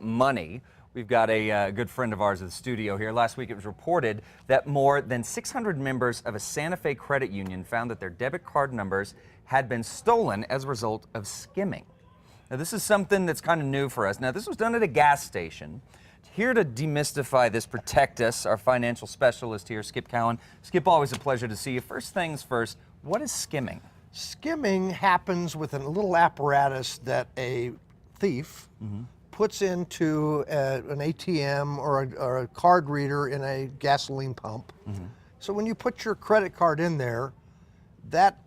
money. We've got a good friend of ours in the studio here. Last week it was reported that more than 600 members of a Santa Fe credit union found that their debit card numbers had been stolen as a result of skimming. Now this is something that's kind of new for us. Now this was done at a gas station. Here to demystify this, protect us, our financial specialist here, Skip Cowan. Skip, always a pleasure to see you. First things first, what is skimming? Skimming happens with a little apparatus that a thief puts into an ATM or a card reader in a gasoline pump. So when you put your credit card in there, that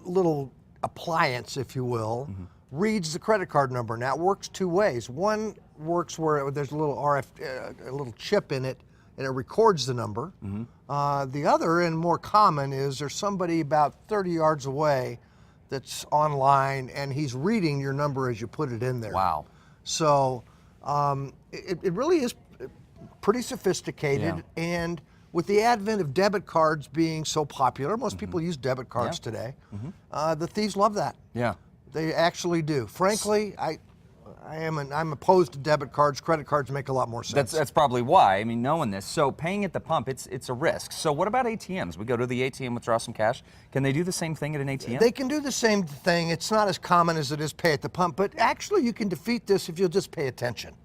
little appliance, if you will, reads the credit card number. Now it works two ways. One works where there's a little a little chip in it, and it records the number. The other, and more common, is there's somebody about 30 yards away that's online, and he's reading your number as you put it in there. Wow. So it really is pretty sophisticated, and with the advent of debit cards being so popular, most people use debit cards today, the thieves love that. Yeah. They actually do. Frankly, I'm opposed to debit cards. Credit cards make a lot more sense. That's probably why. I mean, knowing this. So paying at the pump, it's a risk. So what about ATMs? We go to the ATM, withdraw some cash. Can they do the same thing at an ATM? They can do the same thing. It's not as common as it is pay at the pump, but actually you can defeat this if you'll just pay attention.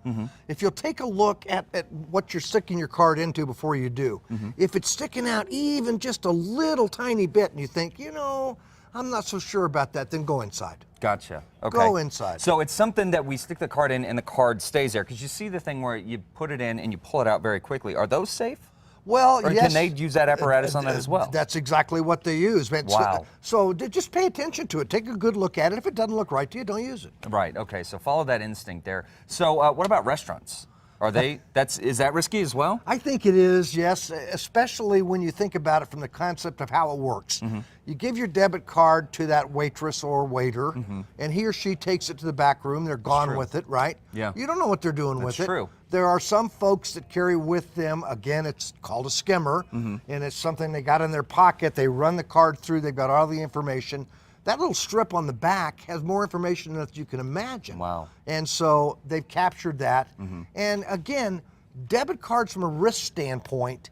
If you'll take a look at what you're sticking your card into before you do. If it's sticking out even just a little tiny bit and you think, you know, I'm not so sure about that, then go inside. Gotcha. Okay. Go inside. So it's something that we stick the card in and the card stays there, because you see the thing where you put it in and you pull it out very quickly. Are those safe? Well, or yes. Can they use that apparatus on that as well? That's exactly what they use. Wow. So just pay attention to it. Take a good look at it. If it doesn't look right to you, don't use it. Right. Okay. So follow that instinct there. So what about restaurants? Are they? Is that risky as well? I think it is, yes, especially when you think about it from the concept of how it works. You give your debit card to that waitress or waiter, and he or she takes it to the back room. They're gone with it, right? Yeah. You don't know what they're doing with it. That's true. There are some folks that carry with them, again, it's called a skimmer, and it's something they got in their pocket. They run the card through. They've got all the information. That little strip on the back has more information than you can imagine. Wow. And so they've captured that. And again, debit cards from a risk standpoint,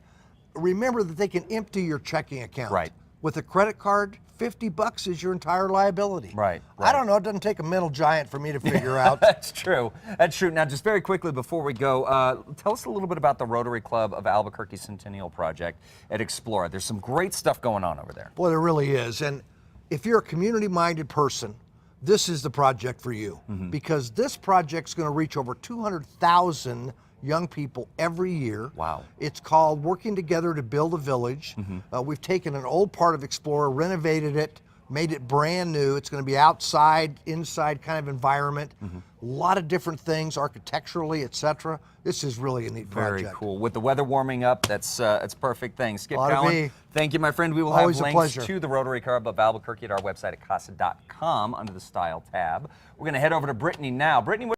remember that they can empty your checking account. Right. With a credit card, $50 is your entire liability. Right. I don't know, it doesn't take a mental giant for me to figure out. That's true. That's true. Now, just very quickly before we go, tell us a little bit about the Rotary Club of Albuquerque Centennial Project at Explora. There's some great stuff going on over there. Boy, there really is. And if you're a community-minded person, this is the project for you, because this project's going to reach over 200,000 young people every year. Wow. It's called Working Together to Build a Village. We've taken an old part of Explora, renovated it, made it brand new. It's going to be outside, inside kind of environment. A lot of different things, architecturally, etc. This is really a neat project. Very cool. With the weather warming up, that's perfect thing. Skip Ought to Cowan, be. thank you, my friend. We will Always have a links pleasure. to the Rotary Club of Albuquerque at our website at casa.com under the Style tab. We're going to head over to Brittany now. Brittany,